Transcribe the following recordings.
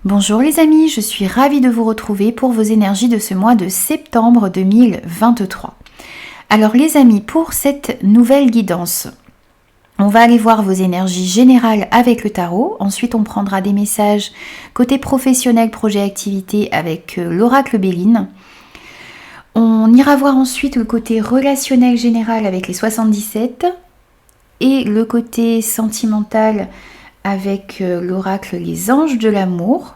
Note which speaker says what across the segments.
Speaker 1: Bonjour les amis, je suis ravie de vous retrouver pour vos énergies de ce mois de septembre 2023. Alors les amis, pour cette nouvelle guidance, on va aller voir vos énergies générales avec le tarot. Ensuite, on prendra des messages côté professionnel, projet, activité avec l'oracle Béline. On ira voir ensuite le côté relationnel général avec les 77 et le côté sentimental avec l'oracle Les Anges de l'amour.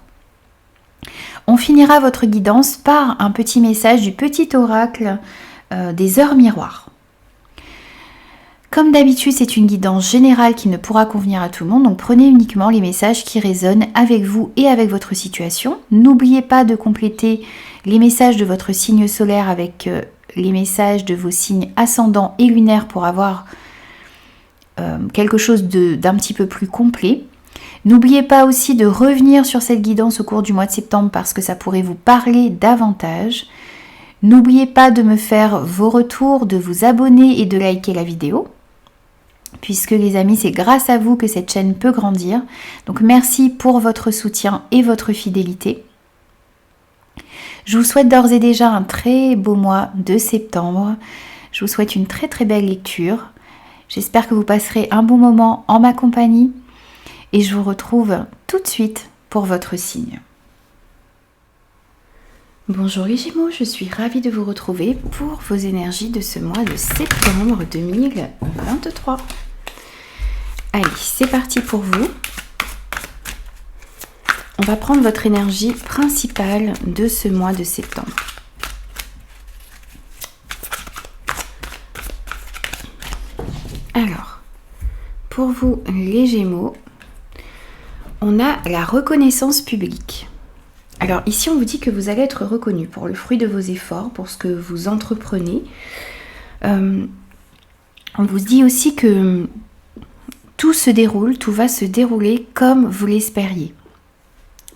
Speaker 1: On finira votre guidance par un petit message du petit oracle des heures miroirs. Comme d'habitude, c'est une guidance générale qui ne pourra convenir à tout le monde, donc prenez uniquement les messages qui résonnent avec vous et avec votre situation. N'oubliez pas de compléter les messages de votre signe solaire avec les messages de vos signes ascendants et lunaires pour avoir quelque chose d'un petit peu plus complet. N'oubliez pas aussi de revenir sur cette guidance au cours du mois de septembre parce que ça pourrait vous parler davantage. N'oubliez pas de me faire vos retours, de vous abonner et de liker la vidéo. Puisque les amis, c'est grâce à vous que cette chaîne peut grandir. Donc merci pour votre soutien et votre fidélité. Je vous souhaite d'ores et déjà un très beau mois de septembre. Je vous souhaite une très très belle lecture. J'espère que vous passerez un bon moment en ma compagnie. Et je vous retrouve tout de suite pour votre signe. Bonjour les Gémeaux, je suis ravie de vous retrouver pour vos énergies de ce mois de septembre 2023. Allez, c'est parti pour vous. On va prendre votre énergie principale de ce mois de septembre. Alors, pour vous les Gémeaux, on a la reconnaissance publique. Alors ici, on vous dit que vous allez être reconnu pour le fruit de vos efforts, pour ce que vous entreprenez. On vous dit aussi que tout va se dérouler comme vous l'espériez,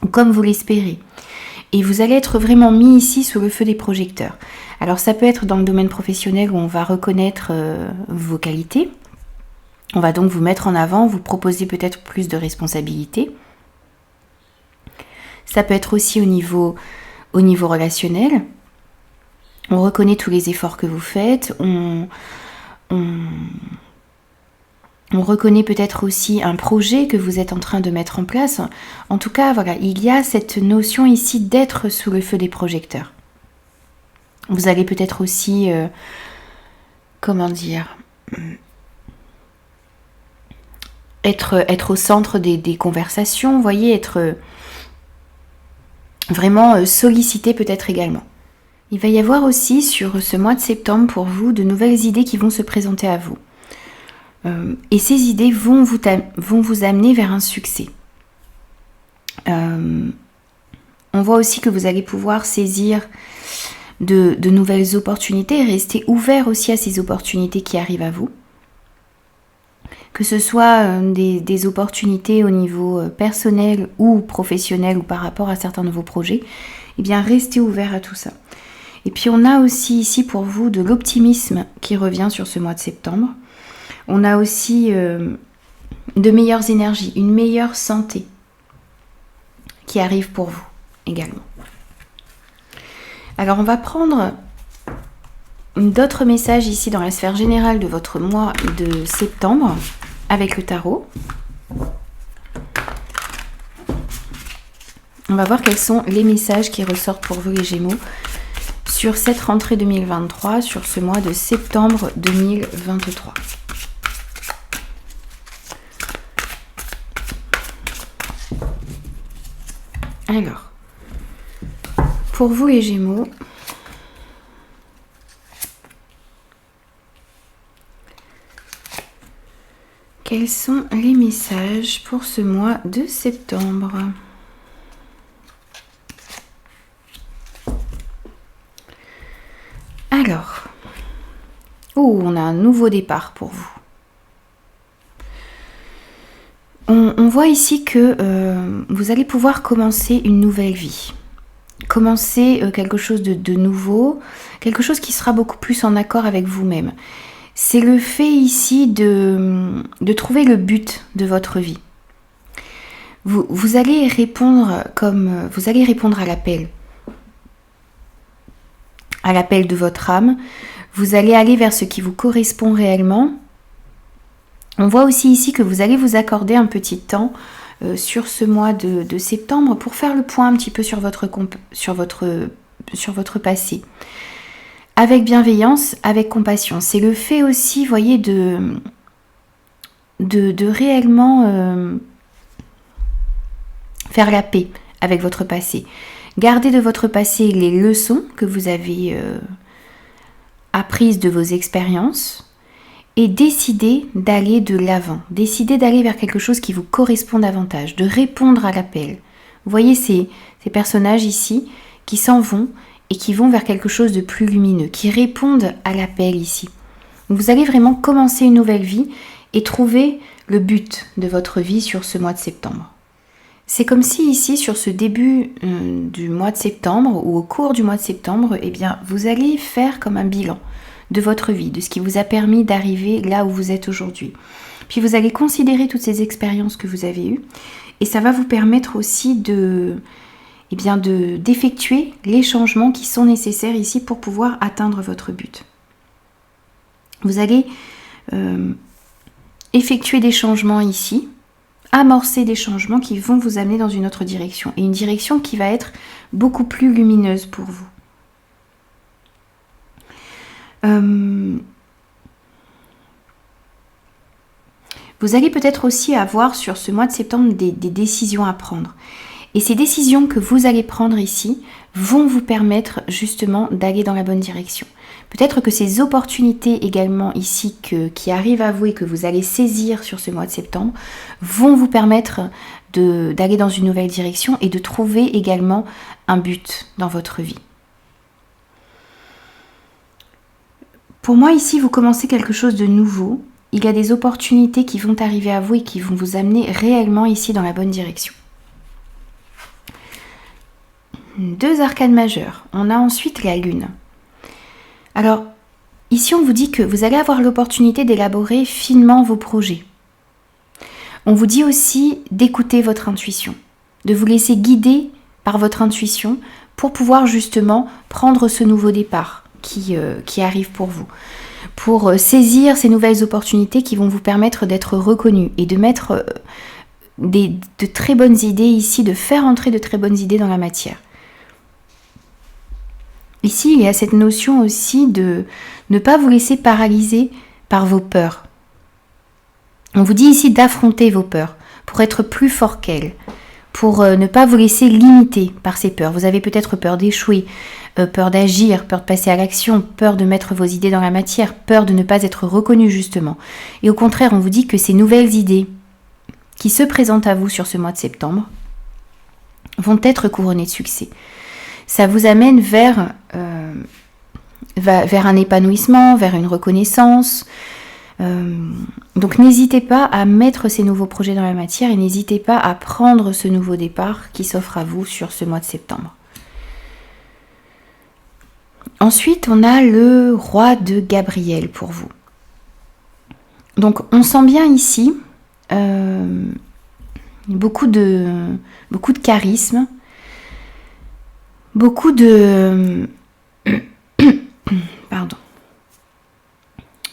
Speaker 1: ou comme vous l'espérez. Et vous allez être vraiment mis ici sous le feu des projecteurs. Alors ça peut être dans le domaine professionnel où on va reconnaître vos qualités. On va donc vous mettre en avant, vous proposer peut-être plus de responsabilités. Ça peut être aussi au niveau relationnel. On reconnaît tous les efforts que vous faites. On reconnaît peut-être aussi un projet que vous êtes en train de mettre en place. En tout cas, voilà, il y a cette notion ici d'être sous le feu des projecteurs. Vous allez peut-être aussi, être au centre des conversations, vous voyez, être vraiment sollicité peut-être également. Il va y avoir aussi sur ce mois de septembre pour vous de nouvelles idées qui vont se présenter à vous. Et ces idées vont vous amener vers un succès. On voit aussi que vous allez pouvoir saisir de nouvelles opportunités et rester ouvert aussi à ces opportunités qui arrivent à vous. Que ce soit des opportunités au niveau personnel ou professionnel ou par rapport à certains de vos projets, eh bien restez ouvert à tout ça. Et puis on a aussi ici pour vous de l'optimisme qui revient sur ce mois de septembre. On a aussi de meilleures énergies, une meilleure santé qui arrive pour vous également. Alors on va prendre d'autres messages ici dans la sphère générale de votre mois de septembre avec le tarot. On va voir quels sont les messages qui ressortent pour vous les Gémeaux sur cette rentrée 2023, sur ce mois de septembre 2023. Alors, pour vous les Gémeaux, quels sont les messages pour ce mois de septembre? Alors, on a un nouveau départ pour vous. On voit ici que vous allez pouvoir commencer une nouvelle vie. Commencer quelque chose de nouveau, quelque chose qui sera beaucoup plus en accord avec vous-même. C'est le fait ici de trouver le but de votre vie. Vous allez répondre comme vous allez répondre à l'appel de votre âme. Vous allez aller vers ce qui vous correspond réellement. On voit aussi ici que vous allez vous accorder un petit temps sur ce mois de septembre pour faire le point un petit peu sur votre passé. Avec bienveillance, avec compassion. C'est le fait aussi, voyez, de réellement faire la paix avec votre passé. Gardez de votre passé les leçons que vous avez apprises de vos expériences et décidez d'aller de l'avant. Décidez d'aller vers quelque chose qui vous correspond davantage, de répondre à l'appel. Vous voyez ces personnages ici qui s'en vont et qui vont vers quelque chose de plus lumineux, qui répondent à l'appel ici. Donc vous allez vraiment commencer une nouvelle vie et trouver le but de votre vie sur ce mois de septembre. C'est comme si ici, sur ce début du mois de septembre ou au cours du mois de septembre, eh bien, vous allez faire comme un bilan de votre vie, de ce qui vous a permis d'arriver là où vous êtes aujourd'hui. Puis vous allez considérer toutes ces expériences que vous avez eues et ça va vous permettre aussi d'effectuer les changements qui sont nécessaires ici pour pouvoir atteindre votre but. Vous allez effectuer des changements ici, amorcer des changements qui vont vous amener dans une autre direction et une direction qui va être beaucoup plus lumineuse pour vous. Vous allez peut-être aussi avoir sur ce mois de septembre des décisions à prendre. Et ces décisions que vous allez prendre ici vont vous permettre justement d'aller dans la bonne direction. Peut-être que ces opportunités également ici qui arrivent à vous et que vous allez saisir sur ce mois de septembre vont vous permettre d'aller dans une nouvelle direction et de trouver également un but dans votre vie. Pour moi ici, vous commencez quelque chose de nouveau. Il y a des opportunités qui vont arriver à vous et qui vont vous amener réellement ici dans la bonne direction. 2 arcanes majeures. On a ensuite la lune. Alors, ici on vous dit que vous allez avoir l'opportunité d'élaborer finement vos projets. On vous dit aussi d'écouter votre intuition, de vous laisser guider par votre intuition pour pouvoir justement prendre ce nouveau départ qui arrive pour vous. Pour saisir ces nouvelles opportunités qui vont vous permettre d'être reconnus et de mettre de très bonnes idées ici, de faire entrer de très bonnes idées dans la matière. Ici, il y a cette notion aussi de ne pas vous laisser paralyser par vos peurs. On vous dit ici d'affronter vos peurs pour être plus fort qu'elles, pour ne pas vous laisser limiter par ces peurs. Vous avez peut-être peur d'échouer, peur d'agir, peur de passer à l'action, peur de mettre vos idées dans la matière, peur de ne pas être reconnu justement. Et au contraire, on vous dit que ces nouvelles idées qui se présentent à vous sur ce mois de septembre vont être couronnées de succès. Ça vous amène vers un épanouissement, vers une reconnaissance. Donc n'hésitez pas à mettre ces nouveaux projets dans la matière et n'hésitez pas à prendre ce nouveau départ qui s'offre à vous sur ce mois de septembre. Ensuite, on a le roi de Gabriel pour vous. Donc on sent bien ici beaucoup de charisme, beaucoup de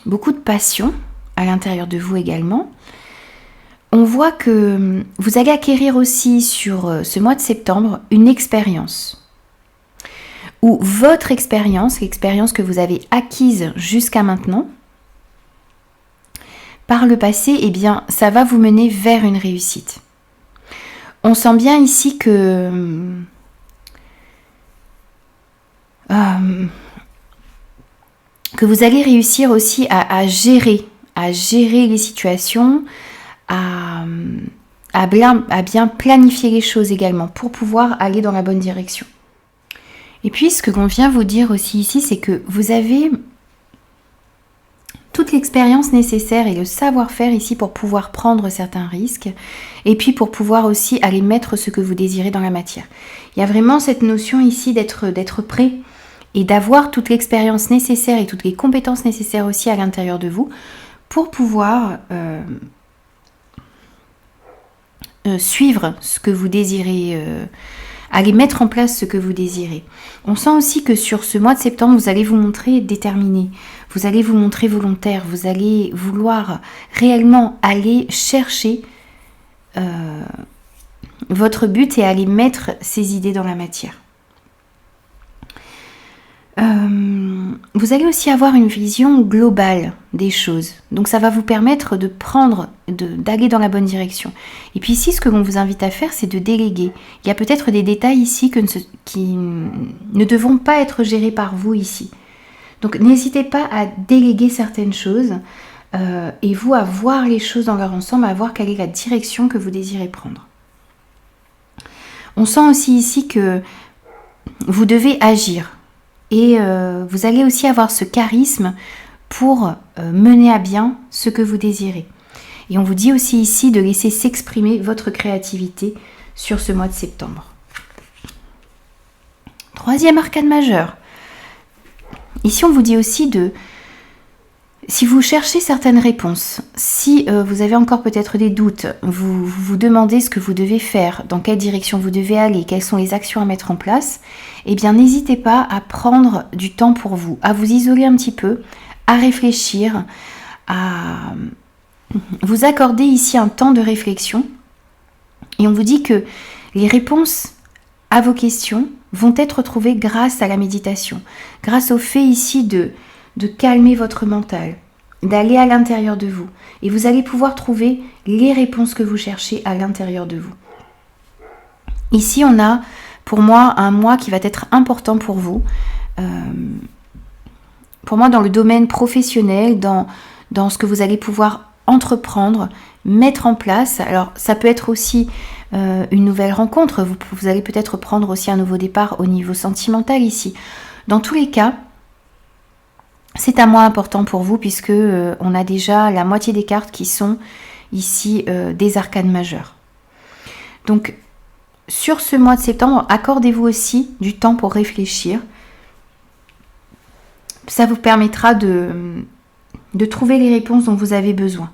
Speaker 1: beaucoup de passion à l'intérieur de vous également. On voit que vous allez acquérir aussi sur ce mois de septembre une expérience. Ou votre expérience, l'expérience que vous avez acquise jusqu'à maintenant, par le passé, eh bien, ça va vous mener vers une réussite. On sent bien ici que vous allez réussir aussi à gérer les situations, à bien planifier les choses également pour pouvoir aller dans la bonne direction. Et puis ce que l'on vient vous dire aussi ici, c'est que vous avez toute l'expérience nécessaire et le savoir-faire ici pour pouvoir prendre certains risques et puis pour pouvoir aussi aller mettre ce que vous désirez dans la matière. Il y a vraiment cette notion ici d'être prêt et d'avoir toute l'expérience nécessaire et toutes les compétences nécessaires aussi à l'intérieur de vous pour pouvoir suivre ce que vous désirez, aller mettre en place ce que vous désirez. On sent aussi que sur ce mois de septembre, vous allez vous montrer déterminé, vous allez vous montrer volontaire, vous allez vouloir réellement aller chercher votre but et aller mettre ces idées dans la matière. Vous allez aussi avoir une vision globale des choses. Donc ça va vous permettre de d'aller dans la bonne direction. Et puis ici, ce que l'on vous invite à faire, c'est de déléguer. Il y a peut-être des détails ici qui ne devront pas être gérés par vous ici. Donc n'hésitez pas à déléguer certaines choses et vous à voir les choses dans leur ensemble, à voir quelle est la direction que vous désirez prendre. On sent aussi ici que vous devez agir. Et vous allez aussi avoir ce charisme pour mener à bien ce que vous désirez. Et on vous dit aussi ici de laisser s'exprimer votre créativité sur ce mois de septembre. Troisième arcane majeur. Ici, on vous dit aussi si vous cherchez certaines réponses, si vous avez encore peut-être des doutes, vous vous demandez ce que vous devez faire, dans quelle direction vous devez aller, quelles sont les actions à mettre en place, eh bien n'hésitez pas à prendre du temps pour vous, à vous isoler un petit peu, à réfléchir, à vous accorder ici un temps de réflexion. Et on vous dit que les réponses à vos questions vont être trouvées grâce à la méditation, grâce au fait ici de calmer votre mental, d'aller à l'intérieur de vous. Et vous allez pouvoir trouver les réponses que vous cherchez à l'intérieur de vous. Ici, on a, pour moi, un mois qui va être important pour vous. Pour moi, dans le domaine professionnel, dans ce que vous allez pouvoir entreprendre, mettre en place. Alors, ça peut être aussi une nouvelle rencontre. Vous allez peut-être prendre aussi un nouveau départ au niveau sentimental ici. Dans tous les cas, c'est un mois important pour vous puisque on a déjà la moitié des cartes qui sont ici des arcanes majeures. Donc sur ce mois de septembre, accordez-vous aussi du temps pour réfléchir. Ça vous permettra de trouver les réponses dont vous avez besoin.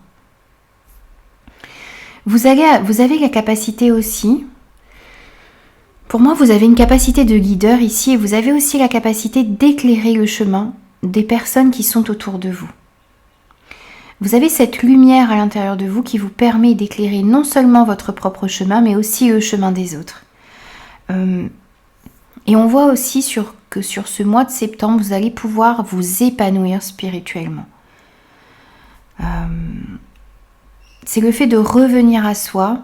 Speaker 1: Vous avez la capacité aussi, pour moi vous avez une capacité de leader ici et vous avez aussi la capacité d'éclairer le chemin des personnes qui sont autour de vous. Vous avez cette lumière à l'intérieur de vous qui vous permet d'éclairer non seulement votre propre chemin, mais aussi le chemin des autres. Et on voit aussi que sur ce mois de septembre, vous allez pouvoir vous épanouir spirituellement. C'est le fait de revenir à soi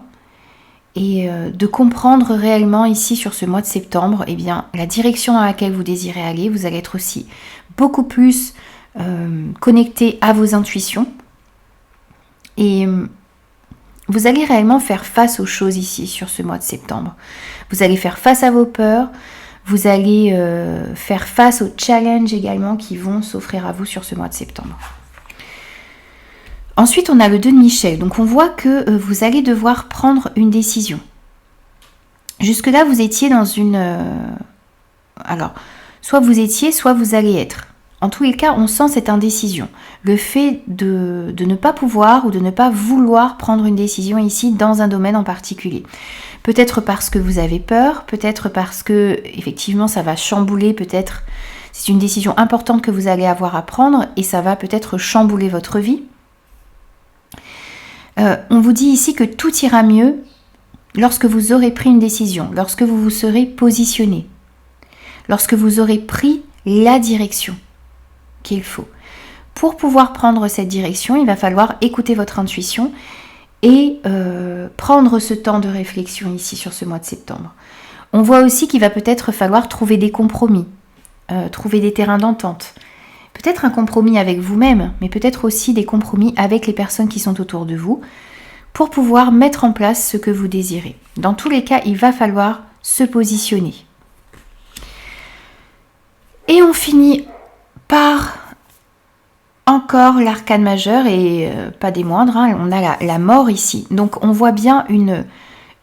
Speaker 1: et de comprendre réellement ici sur ce mois de septembre, eh bien, la direction dans laquelle vous désirez aller. Vous allez être aussi beaucoup plus connecté à vos intuitions et vous allez réellement faire face aux choses ici sur ce mois de septembre. Vous allez faire face à vos peurs, vous allez faire face aux challenges également qui vont s'offrir à vous sur ce mois de septembre. Ensuite, on a le 2 de Michel. Donc, on voit que vous allez devoir prendre une décision. Jusque-là, vous étiez dans une... Alors, soit vous étiez, soit vous allez être. En tous les cas, on sent cette indécision. Le fait de ne pas pouvoir ou de ne pas vouloir prendre une décision ici dans un domaine en particulier. Peut-être parce que vous avez peur, peut-être parce que, effectivement, ça va chambouler, peut-être... C'est une décision importante que vous allez avoir à prendre et ça va peut-être chambouler votre vie. On vous dit ici que tout ira mieux lorsque vous aurez pris une décision, lorsque vous vous serez positionné, lorsque vous aurez pris la direction qu'il faut. Pour pouvoir prendre cette direction, il va falloir écouter votre intuition et prendre ce temps de réflexion ici sur ce mois de septembre. On voit aussi qu'il va peut-être falloir trouver des compromis, trouver des terrains d'entente. Peut-être un compromis avec vous-même, mais peut-être aussi des compromis avec les personnes qui sont autour de vous pour pouvoir mettre en place ce que vous désirez. Dans tous les cas, il va falloir se positionner. Et on finit par encore l'arcane majeur et pas des moindres, hein, on a la mort ici. Donc on voit bien une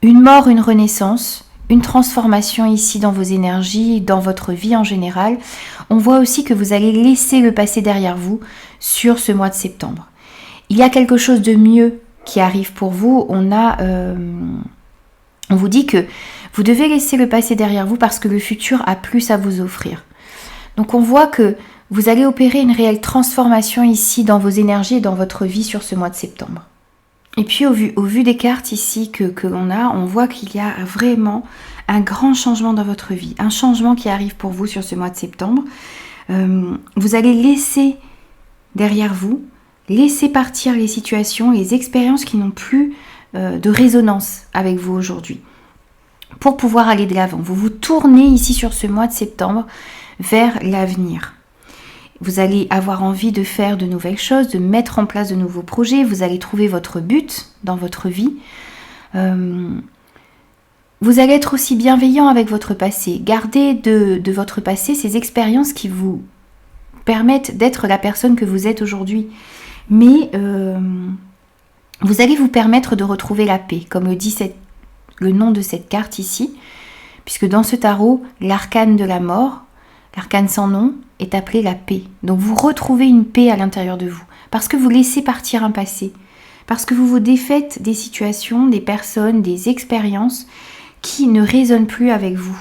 Speaker 1: mort, une renaissance, une transformation ici dans vos énergies, dans votre vie en général. On voit aussi que vous allez laisser le passé derrière vous sur ce mois de septembre. Il y a quelque chose de mieux qui arrive pour vous. On vous dit que vous devez laisser le passé derrière vous parce que le futur a plus à vous offrir. Donc on voit que vous allez opérer une réelle transformation ici dans vos énergies et dans votre vie sur ce mois de septembre. Et puis au vu des cartes ici que l'on a, on voit qu'il y a vraiment un grand changement dans votre vie. Un changement qui arrive pour vous sur ce mois de septembre. Vous allez laisser derrière vous, laisser partir les situations, les expériences qui n'ont plus de résonance avec vous aujourd'hui. Pour pouvoir aller de l'avant. Vous vous tournez ici sur ce mois de septembre vers l'avenir. Vous allez avoir envie de faire de nouvelles choses, de mettre en place de nouveaux projets. Vous allez trouver votre but dans votre vie. Vous allez être aussi bienveillant avec votre passé. Gardez de votre passé ces expériences qui vous permettent d'être la personne que vous êtes aujourd'hui. Mais vous allez vous permettre de retrouver la paix, comme le dit le nom de cette carte ici. Puisque dans ce tarot, l'arcane de la mort, l'arcane sans nom, est appelé la paix. Donc vous retrouvez une paix à l'intérieur de vous. Parce que vous laissez partir un passé. Parce que vous vous défaites des situations, des personnes, des expériences qui ne résonnent plus avec vous.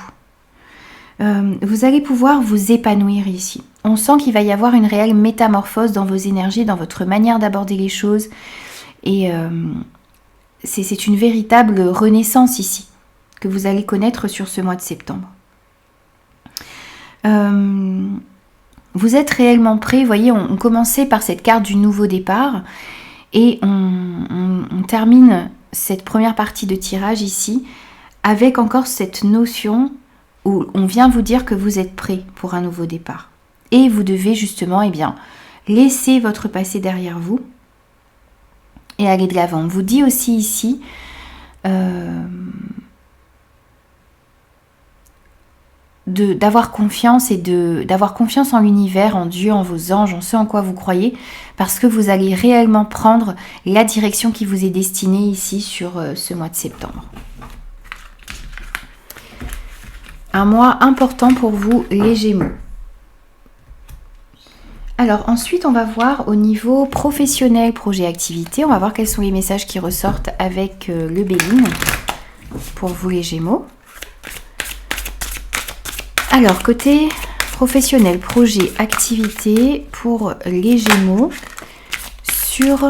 Speaker 1: Vous allez pouvoir vous épanouir ici. On sent qu'il va y avoir une réelle métamorphose dans vos énergies, dans votre manière d'aborder les choses. Et c'est une véritable renaissance ici que vous allez connaître sur ce mois de septembre. Vous êtes réellement prêts. Vous voyez, on commençait par cette carte du nouveau départ et on termine cette première partie de tirage ici avec encore cette notion où on vient vous dire que vous êtes prêts pour un nouveau départ. Et vous devez justement laisser votre passé derrière vous et aller de l'avant. On vous dit aussi ici d'avoir confiance et d'avoir confiance en l'univers, en Dieu, en vos anges, en ce en quoi vous croyez, parce que vous allez réellement prendre la direction qui vous est destinée ici sur ce mois de septembre. Un mois important pour vous, les Gémeaux. Alors ensuite, on va voir au niveau professionnel, projet, activité. On va voir quels sont les messages qui ressortent avec le Béline pour vous, les Gémeaux. Alors, côté professionnel, projet, activité pour les Gémeaux sur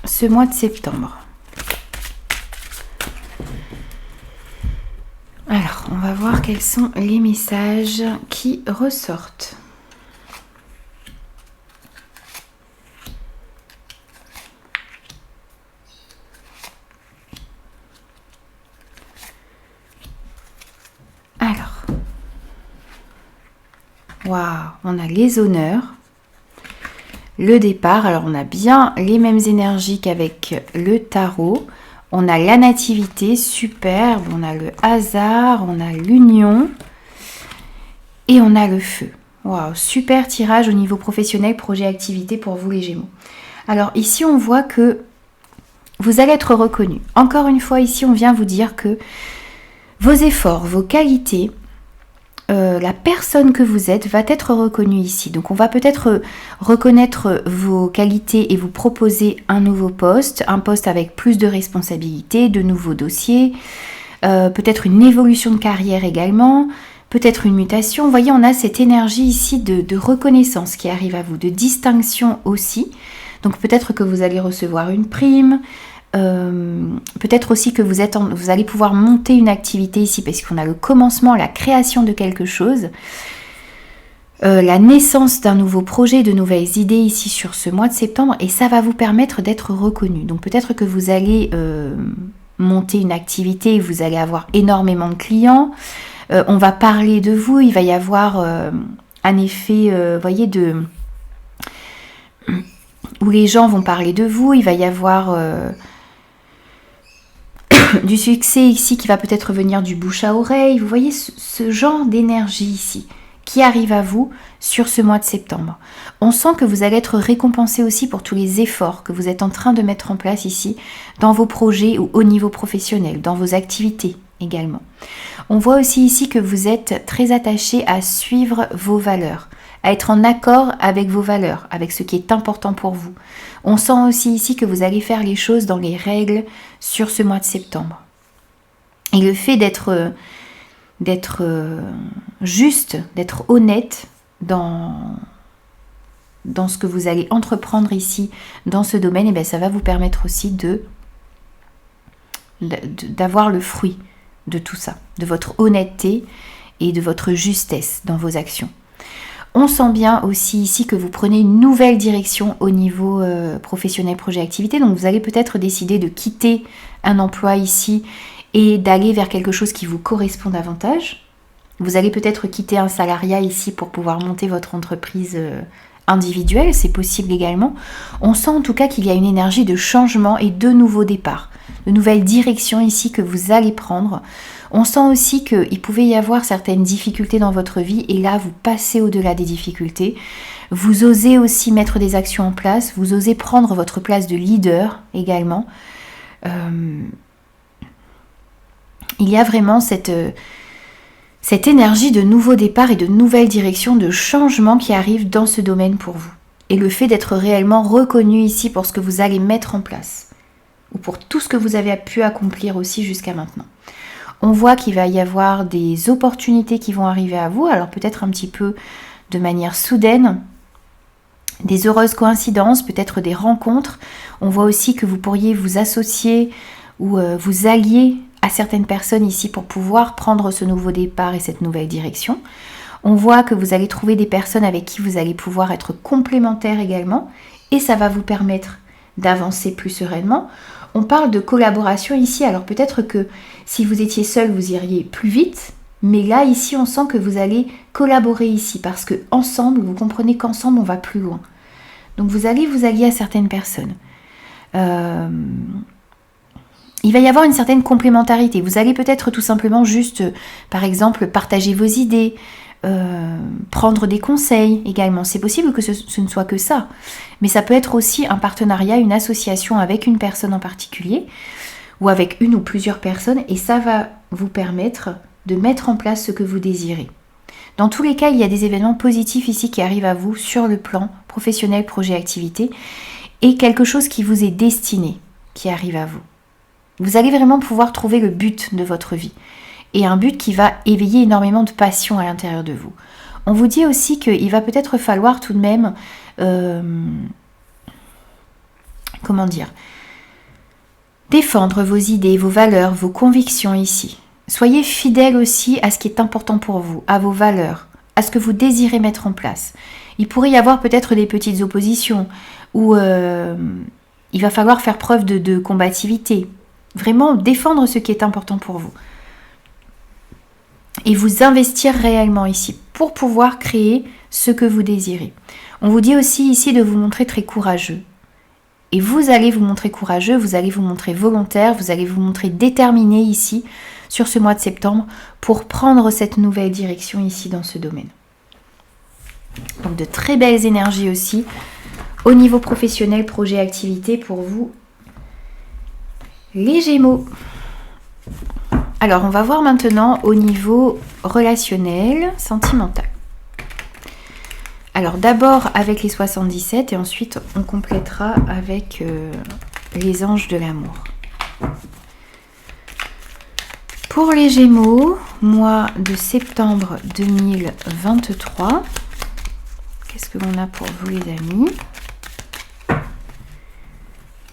Speaker 1: ce mois de septembre. Alors, on va voir quels sont les messages qui ressortent. Alors, waouh, on a les honneurs, le départ. Alors, on a bien les mêmes énergies qu'avec le tarot. On a la nativité, superbe, on a le hasard, on a l'union et on a le feu. Waouh, super tirage au niveau professionnel, projet, activité pour vous les Gémeaux. Alors ici, on voit que vous allez être reconnu. Encore une fois, ici, on vient vous dire que vos efforts, vos qualités, la personne que vous êtes va être reconnue ici. Donc on va peut-être reconnaître vos qualités et vous proposer un nouveau poste, un poste avec plus de responsabilités, de nouveaux dossiers, peut-être une évolution de carrière également, peut-être une mutation. Vous voyez, on a cette énergie ici de reconnaissance qui arrive à vous, de distinction aussi. Donc peut-être que vous allez recevoir une prime, peut-être aussi que vous allez pouvoir monter une activité ici parce qu'on a le commencement, la création de quelque chose, la naissance d'un nouveau projet, de nouvelles idées ici sur ce mois de septembre et ça va vous permettre d'être reconnu. Donc peut-être que vous allez monter une activité et vous allez avoir énormément de clients, on va parler de vous, il va y avoir un effet, voyez, où les gens vont parler de vous, il va y avoir du succès ici qui va peut-être venir du bouche à oreille. Vous voyez ce genre d'énergie ici qui arrive à vous sur ce mois de septembre. On sent que vous allez être récompensé aussi pour tous les efforts que vous êtes en train de mettre en place ici dans vos projets ou au niveau professionnel, dans vos activités également. On voit aussi ici que vous êtes très attaché à suivre vos valeurs, à être en accord avec vos valeurs, avec ce qui est important pour vous. On sent aussi ici que vous allez faire les choses dans les règles sur ce mois de septembre. Et le fait d'être juste, d'être honnête dans ce que vous allez entreprendre ici, dans ce domaine, et bien ça va vous permettre aussi d'avoir le fruit de tout ça, de votre honnêteté et de votre justesse dans vos actions. On sent bien aussi ici que vous prenez une nouvelle direction au niveau professionnel, projet, activité. Donc vous allez peut-être décider de quitter un emploi ici et d'aller vers quelque chose qui vous correspond davantage. Vous allez peut-être quitter un salariat ici pour pouvoir monter votre entreprise individuelle, c'est possible également. On sent en tout cas qu'il y a une énergie de changement et de nouveaux départs, de nouvelles directions ici que vous allez prendre. On sent aussi qu'il pouvait y avoir certaines difficultés dans votre vie et là vous passez au-delà des difficultés. Vous osez aussi mettre des actions en place, vous osez prendre votre place de leader également. Il y a vraiment cette énergie de nouveau départ et de nouvelle direction, de changement qui arrive dans ce domaine pour vous. Et le fait d'être réellement reconnu ici pour ce que vous allez mettre en place, ou pour tout ce que vous avez pu accomplir aussi jusqu'à maintenant. On voit qu'il va y avoir des opportunités qui vont arriver à vous, alors peut-être un petit peu de manière soudaine, des heureuses coïncidences, peut-être des rencontres. On voit aussi que vous pourriez vous associer ou vous allier à certaines personnes ici pour pouvoir prendre ce nouveau départ et cette nouvelle direction. On voit que vous allez trouver des personnes avec qui vous allez pouvoir être complémentaires également et ça va vous permettre d'avancer plus sereinement. On parle de collaboration ici, alors peut-être que si vous étiez seul, vous iriez plus vite, mais là, ici, on sent que vous allez collaborer ici parce que ensemble, vous comprenez qu'ensemble, on va plus loin. Donc vous allez vous allier à certaines personnes. Il va y avoir une certaine complémentarité. Vous allez peut-être tout simplement juste, par exemple, partager vos idées, prendre des conseils également. C'est possible que ce ne soit que ça. Mais ça peut être aussi un partenariat, une association avec une personne en particulier ou avec une ou plusieurs personnes et ça va vous permettre de mettre en place ce que vous désirez. Dans tous les cas, il y a des événements positifs ici qui arrivent à vous sur le plan professionnel, projet, activité et quelque chose qui vous est destiné, qui arrive à vous. Vous allez vraiment pouvoir trouver le but de votre vie et un but qui va éveiller énormément de passion à l'intérieur de vous. On vous dit aussi qu'il va peut-être falloir tout de même, défendre vos idées, vos valeurs, vos convictions ici. Soyez fidèle aussi à ce qui est important pour vous, à vos valeurs, à ce que vous désirez mettre en place. Il pourrait y avoir peut-être des petites oppositions où il va falloir faire preuve de combativité. Vraiment défendre ce qui est important pour vous. Et vous investir réellement ici pour pouvoir créer ce que vous désirez. On vous dit aussi ici de vous montrer très courageux. Et vous allez vous montrer courageux, vous allez vous montrer volontaire, vous allez vous montrer déterminé ici sur ce mois de septembre pour prendre cette nouvelle direction ici dans ce domaine. Donc de très belles énergies aussi au niveau professionnel, projet, activité pour vous. Les Gémeaux. Alors, on va voir maintenant au niveau relationnel, sentimental. Alors, d'abord avec les 77 et ensuite on complétera avec les anges de l'amour. Pour les Gémeaux, mois de septembre 2023, qu'est-ce que l'on a pour vous les amis?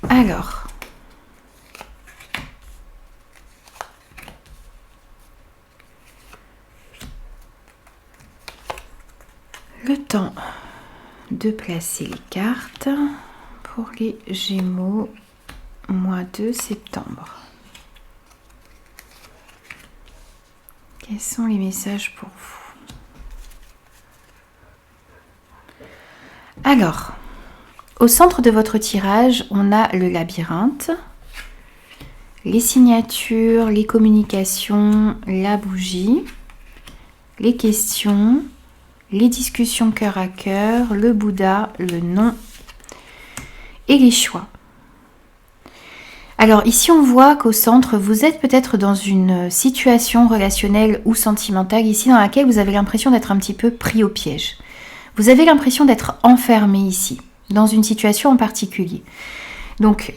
Speaker 1: Alors, le temps de placer les cartes pour les Gémeaux, mois de septembre. Quels sont les messages pour vous? Alors, au centre de votre tirage, on a le labyrinthe, les signatures, les communications, la bougie, les questions, les discussions cœur à cœur, le Bouddha, le non et les choix. Alors ici on voit qu'au centre vous êtes peut-être dans une situation relationnelle ou sentimentale ici dans laquelle vous avez l'impression d'être un petit peu pris au piège. Vous avez l'impression d'être enfermé ici, dans une situation en particulier. Donc,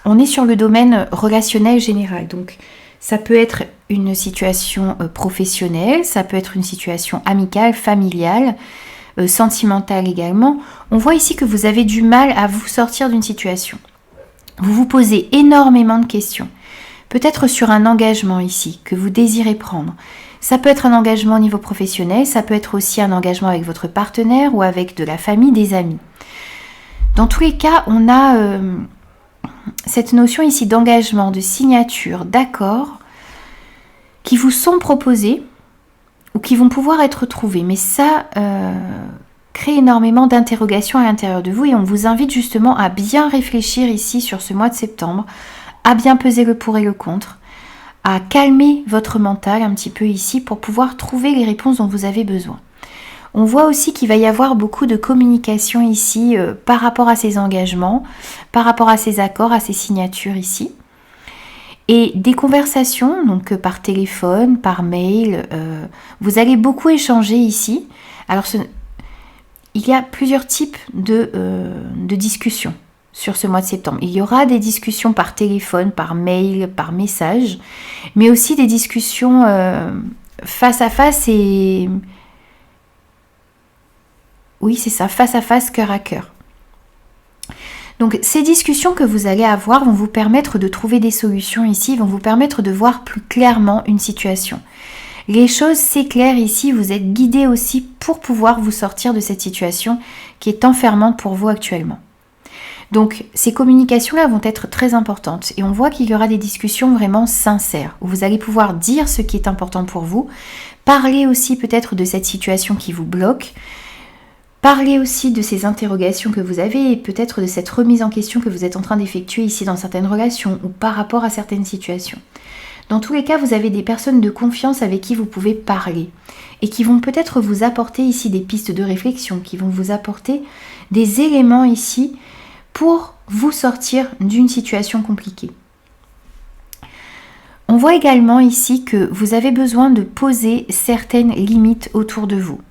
Speaker 1: on est sur le domaine relationnel général. Donc, ça peut être une situation professionnelle, ça peut être une situation amicale, familiale, sentimentale également. On voit ici que vous avez du mal à vous sortir d'une situation. Vous vous posez énormément de questions. Peut-être sur un engagement ici que vous désirez prendre. Ça peut être un engagement au niveau professionnel, ça peut être aussi un engagement avec votre partenaire ou avec de la famille, des amis. Dans tous les cas, on a cette notion ici d'engagement, de signature, d'accord, qui vous sont proposés ou qui vont pouvoir être trouvés. Mais ça crée énormément d'interrogations à l'intérieur de vous et on vous invite justement à bien réfléchir ici sur ce mois de septembre, à bien peser le pour et le contre, à calmer votre mental un petit peu ici pour pouvoir trouver les réponses dont vous avez besoin. On voit aussi qu'il va y avoir beaucoup de communication ici par rapport à ces engagements, par rapport à ces accords, à ces signatures ici. Et des conversations, donc par téléphone, par mail, vous allez beaucoup échanger ici. Alors, il y a plusieurs types de discussions sur ce mois de septembre. Il y aura des discussions par téléphone, par mail, par message, mais aussi des discussions face à face et... Oui, c'est ça, face à face, cœur à cœur. Donc, ces discussions que vous allez avoir vont vous permettre de trouver des solutions ici, vont vous permettre de voir plus clairement une situation. Les choses s'éclairent ici, vous êtes guidé aussi pour pouvoir vous sortir de cette situation qui est enfermante pour vous actuellement. Donc, ces communications-là vont être très importantes et on voit qu'il y aura des discussions vraiment sincères où vous allez pouvoir dire ce qui est important pour vous, parler aussi peut-être de cette situation qui vous bloque, parler aussi de ces interrogations que vous avez et peut-être de cette remise en question que vous êtes en train d'effectuer ici dans certaines relations ou par rapport à certaines situations. Dans tous les cas, vous avez des personnes de confiance avec qui vous pouvez parler et qui vont peut-être vous apporter ici des pistes de réflexion, qui vont vous apporter des éléments ici pour vous sortir d'une situation compliquée. On voit également ici que vous avez besoin de poser certaines limites autour de vous.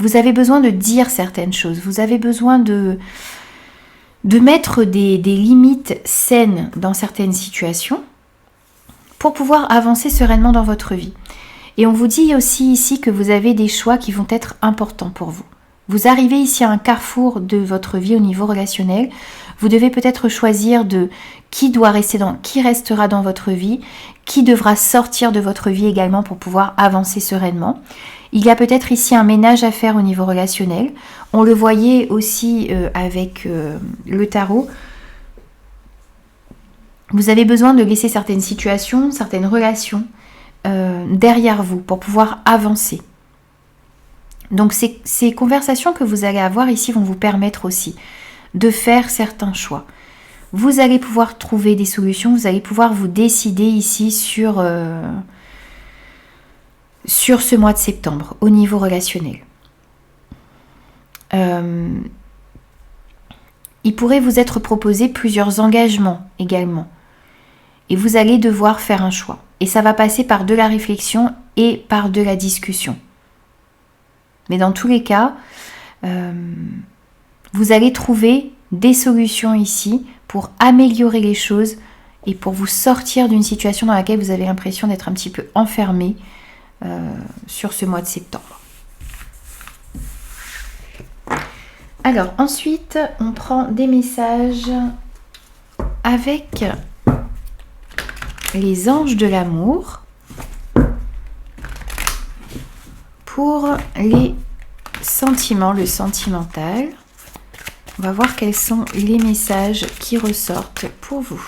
Speaker 1: Vous avez besoin de dire certaines choses, vous avez besoin de mettre des limites saines dans certaines situations pour pouvoir avancer sereinement dans votre vie. Et on vous dit aussi ici que vous avez des choix qui vont être importants pour vous. Vous arrivez ici à un carrefour de votre vie au niveau relationnel. Vous devez peut-être choisir de qui restera dans votre vie, qui devra sortir de votre vie également pour pouvoir avancer sereinement. Il y a peut-être ici un ménage à faire au niveau relationnel. On le voyait aussi avec le tarot. Vous avez besoin de laisser certaines situations, certaines relations derrière vous pour pouvoir avancer. Donc ces conversations que vous allez avoir ici vont vous permettre aussi de faire certains choix. Vous allez pouvoir trouver des solutions, vous allez pouvoir vous décider ici sur ce mois de septembre au niveau relationnel. Il pourrait vous être proposé plusieurs engagements également. Et vous allez devoir faire un choix. Et ça va passer par de la réflexion et par de la discussion. Mais dans tous les cas, vous allez trouver des solutions ici pour améliorer les choses et pour vous sortir d'une situation dans laquelle vous avez l'impression d'être un petit peu enfermé sur ce mois de septembre. Alors ensuite, on prend des messages avec les anges de l'amour pour les sentiments, le sentimental. On va voir quels sont les messages qui ressortent pour vous.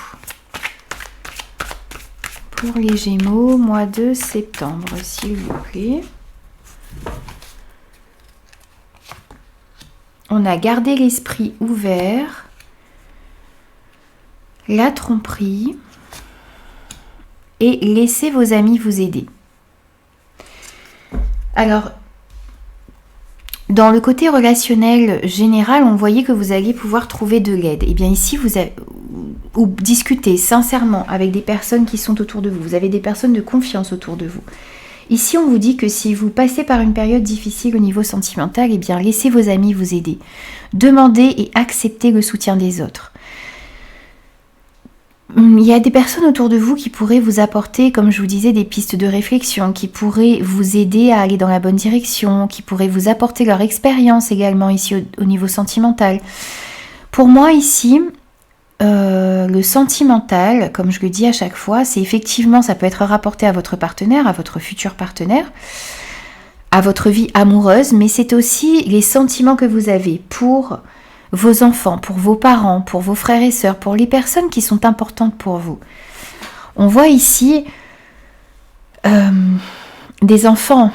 Speaker 1: Pour les Gémeaux, mois de septembre, s'il vous plaît. On a gardé l'esprit ouvert, la tromperie et laissez vos amis vous aider. Alors, dans le côté relationnel général, on voyait que vous alliez pouvoir trouver de l'aide. Et bien ici, vous avez, ou discuter sincèrement avec des personnes qui sont autour de vous. Vous avez des personnes de confiance autour de vous. Ici, on vous dit que si vous passez par une période difficile au niveau sentimental, eh bien, laissez vos amis vous aider. Demandez et acceptez le soutien des autres. Il y a des personnes autour de vous qui pourraient vous apporter, comme je vous disais, des pistes de réflexion, qui pourraient vous aider à aller dans la bonne direction, qui pourraient vous apporter leur expérience également ici au niveau sentimental. Pour moi, ici, le sentimental, comme je le dis à chaque fois, c'est effectivement, ça peut être rapporté à votre partenaire, à votre futur partenaire, à votre vie amoureuse, mais c'est aussi les sentiments que vous avez pour vos enfants, pour vos parents, pour vos frères et sœurs, pour les personnes qui sont importantes pour vous. On voit ici des enfants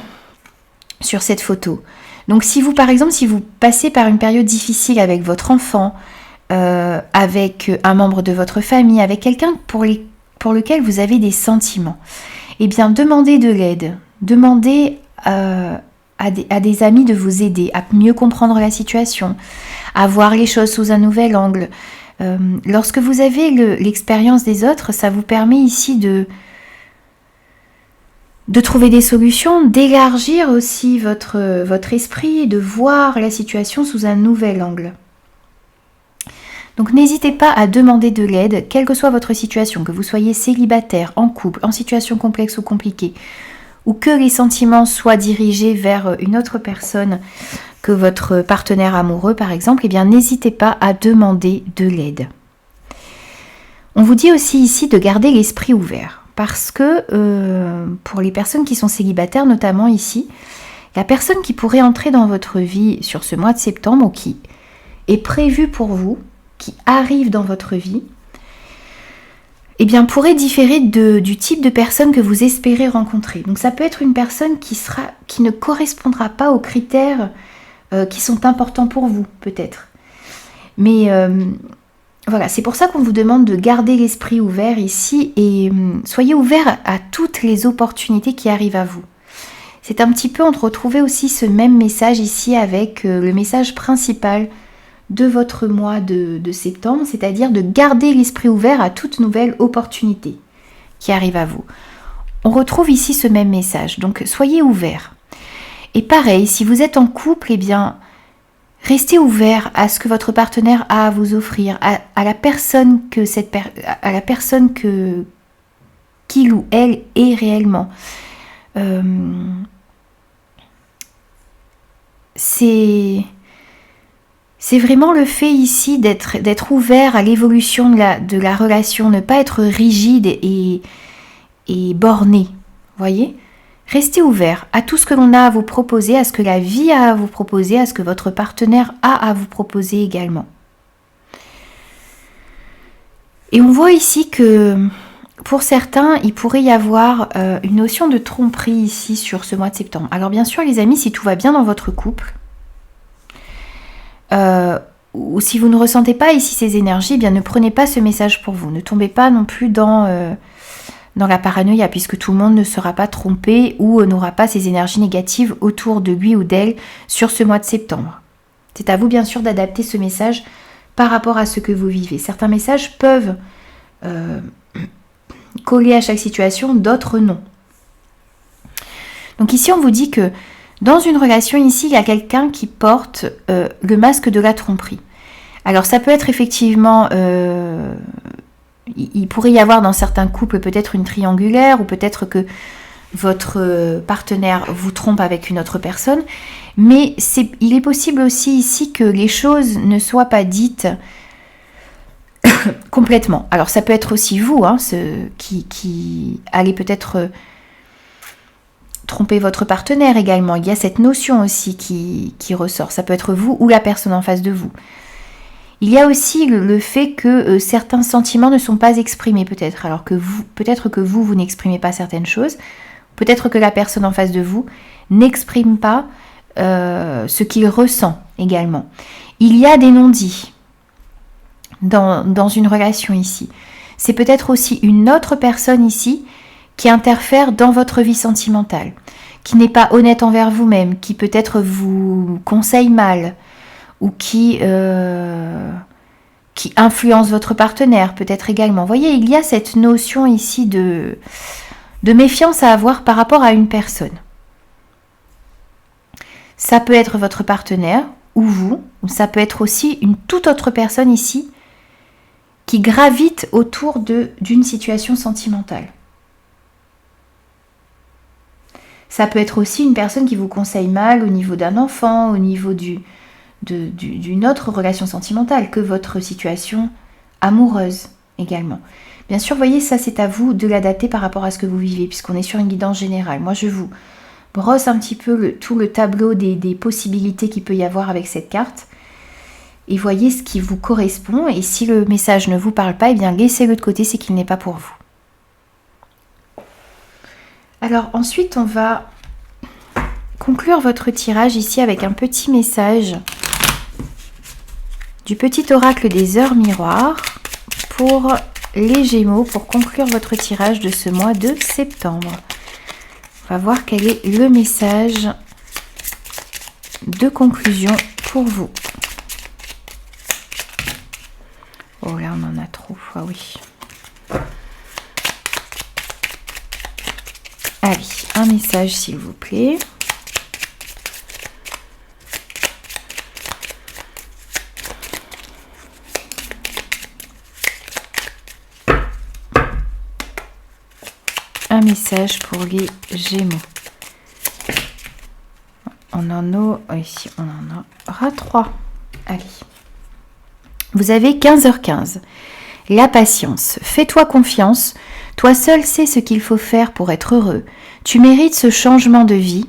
Speaker 1: sur cette photo. Donc si vous, par exemple, si vous passez par une période difficile avec votre enfant, avec un membre de votre famille, avec quelqu'un pour lequel vous avez des sentiments, eh bien demandez de l'aide, demandez à des amis de vous aider à mieux comprendre la situation, à voir les choses sous un nouvel angle. Lorsque vous avez l'expérience des autres, ça vous permet ici de trouver des solutions, d'élargir aussi votre esprit, de voir la situation sous un nouvel angle. Donc n'hésitez pas à demander de l'aide, quelle que soit votre situation, que vous soyez célibataire, en couple, en situation complexe ou compliquée, ou que les sentiments soient dirigés vers une autre personne que votre partenaire amoureux par exemple, eh bien n'hésitez pas à demander de l'aide. On vous dit aussi ici de garder l'esprit ouvert, parce que pour les personnes qui sont célibataires notamment ici, la personne qui pourrait entrer dans votre vie sur ce mois de septembre ou qui est prévue pour vous, qui arrive dans votre vie, eh bien pourrait différer du type de personne que vous espérez rencontrer. Donc ça peut être une personne qui ne correspondra pas aux critères qui sont importants pour vous, peut-être. Mais voilà, c'est pour ça qu'on vous demande de garder l'esprit ouvert ici et soyez ouverts à toutes les opportunités qui arrivent à vous. C'est un petit peu, on retrouvait aussi ce même message ici avec le message principal de votre mois de septembre, c'est-à-dire de garder l'esprit ouvert à toute nouvelle opportunité qui arrive à vous. On retrouve ici ce même message, donc soyez ouverts. Et pareil, si vous êtes en couple, eh bien, restez ouvert à ce que votre partenaire a à vous offrir, à la personne qu'il ou elle est réellement. C'est vraiment le fait ici d'être ouvert à l'évolution de la relation, ne pas être rigide et borné, voyez ? Restez ouvert à tout ce que l'on a à vous proposer, à ce que la vie a à vous proposer, à ce que votre partenaire a à vous proposer également. Et on voit ici que pour certains, il pourrait y avoir une notion de tromperie ici sur ce mois de septembre. Alors bien sûr les amis, si tout va bien dans votre couple, ou si vous ne ressentez pas ici ces énergies, eh bien ne prenez pas ce message pour vous. Ne tombez pas non plus dans la paranoïa, puisque tout le monde ne sera pas trompé ou n'aura pas ces énergies négatives autour de lui ou d'elle sur ce mois de septembre. C'est à vous bien sûr d'adapter ce message par rapport à ce que vous vivez. Certains messages peuvent coller à chaque situation, d'autres non. Donc ici on vous dit que dans une relation ici, il y a quelqu'un qui porte le masque de la tromperie. Alors ça peut être effectivement, il pourrait y avoir dans certains couples peut-être une triangulaire ou peut-être que votre partenaire vous trompe avec une autre personne. Mais il est possible aussi ici que les choses ne soient pas dites complètement. Alors ça peut être aussi vous, qui allez peut-être tromper votre partenaire également. Il y a cette notion aussi qui ressort. Ça peut être vous ou la personne en face de vous. Il y a aussi le fait que certains sentiments ne sont pas exprimés peut-être. Alors que peut-être que vous n'exprimez pas certaines choses. Peut-être que la personne en face de vous n'exprime pas ce qu'il ressent également. Il y a des non-dits dans une relation ici. C'est peut-être aussi une autre personne ici qui interfère dans votre vie sentimentale, qui n'est pas honnête envers vous-même, qui peut-être vous conseille mal, ou qui influence votre partenaire peut-être également. Vous voyez, il y a cette notion ici de méfiance à avoir par rapport à une personne. Ça peut être votre partenaire ou vous, ou ça peut être aussi une toute autre personne ici qui gravite autour d'une situation sentimentale. Ça peut être aussi une personne qui vous conseille mal au niveau d'un enfant, au niveau d'une autre relation sentimentale que votre situation amoureuse également. Bien sûr, voyez, ça c'est à vous de l'adapter par rapport à ce que vous vivez, puisqu'on est sur une guidance générale. Moi, je vous brosse un petit peu tout le tableau des possibilités qu'il peut y avoir avec cette carte. Et voyez ce qui vous correspond. Et si le message ne vous parle pas, eh bien laissez-le de côté, c'est qu'il n'est pas pour vous. Alors ensuite, on va conclure votre tirage ici avec un petit message du petit oracle des heures miroirs pour les Gémeaux, pour conclure votre tirage de ce mois de septembre. On va voir quel est le message de conclusion pour vous. Oh là, on en a trop. Ah oui. Allez, un message s'il vous plaît. Un message pour les Gémeaux. On en a ici, on en aura 3. Allez. Vous avez 15h15. La patience. Fais-toi confiance. Toi seul sais ce qu'il faut faire pour être heureux. Tu mérites ce changement de vie.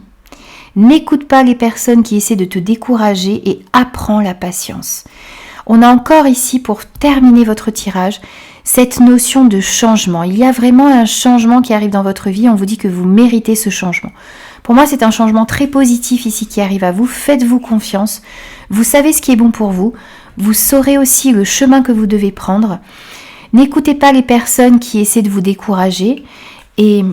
Speaker 1: N'écoute pas les personnes qui essaient de te décourager et apprends la patience. On a encore ici, pour terminer votre tirage, cette notion de changement. Il y a vraiment un changement qui arrive dans votre vie. On vous dit que vous méritez ce changement. Pour moi, c'est un changement très positif ici qui arrive à vous. Faites-vous confiance. Vous savez ce qui est bon pour vous. Vous saurez aussi le chemin que vous devez prendre. N'écoutez pas les personnes qui essaient de vous décourager et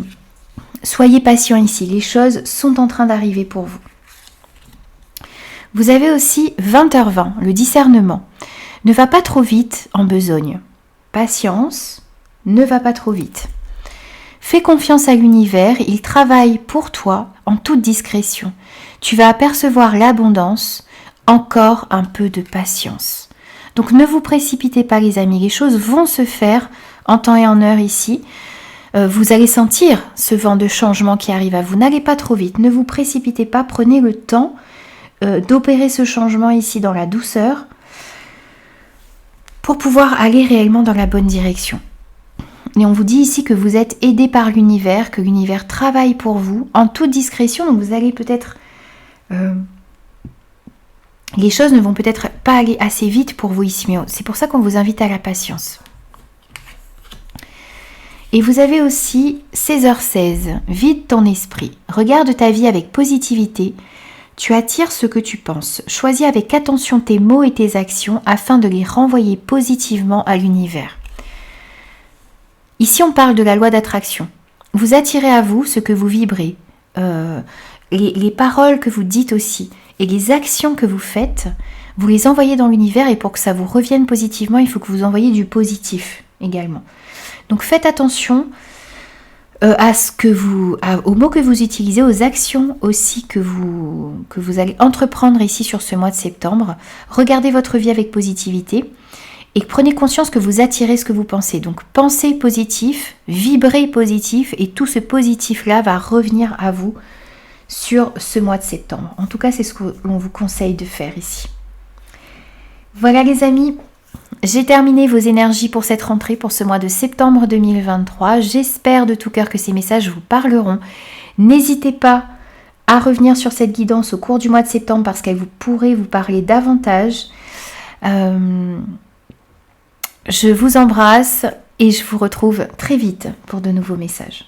Speaker 1: soyez patient ici. Les choses sont en train d'arriver pour vous. Vous avez aussi 20h20, le discernement. Ne va pas trop vite en besogne. Patience, ne va pas trop vite. Fais confiance à l'univers, il travaille pour toi en toute discrétion. Tu vas apercevoir l'abondance, encore un peu de patience. Donc ne vous précipitez pas les amis, les choses vont se faire en temps et en heure ici. Vous allez sentir ce vent de changement qui arrive à vous. N'allez pas trop vite, ne vous précipitez pas, prenez le temps d'opérer ce changement ici dans la douceur pour pouvoir aller réellement dans la bonne direction. Et on vous dit ici que vous êtes aidé par l'univers, que l'univers travaille pour vous en toute discrétion, donc vous allez peut-être... les choses ne vont peut-être pas aller assez vite pour vous ici, mais c'est pour ça qu'on vous invite à la patience. Et vous avez aussi 16h16, vide ton esprit, regarde ta vie avec positivité, tu attires ce que tu penses, choisis avec attention tes mots et tes actions afin de les renvoyer positivement à l'univers. Ici on parle de la loi d'attraction, vous attirez à vous ce que vous vibrez, les paroles que vous dites aussi, et les actions que vous faites, vous les envoyez dans l'univers et pour que ça vous revienne positivement, il faut que vous envoyiez du positif également. Donc faites attention aux mots que vous utilisez, aux actions aussi que vous allez entreprendre ici sur ce mois de septembre. Regardez votre vie avec positivité et prenez conscience que vous attirez ce que vous pensez. Donc pensez positif, vibrez positif et tout ce positif-là va revenir à vous sur ce mois de septembre. En tout cas, c'est ce que l'on vous conseille de faire ici. Voilà les amis, j'ai terminé vos énergies pour cette rentrée, pour ce mois de septembre 2023. J'espère de tout cœur que ces messages vous parleront. N'hésitez pas à revenir sur cette guidance au cours du mois de septembre parce qu'elle pourrait vous parler davantage. Je vous embrasse et je vous retrouve très vite pour de nouveaux messages.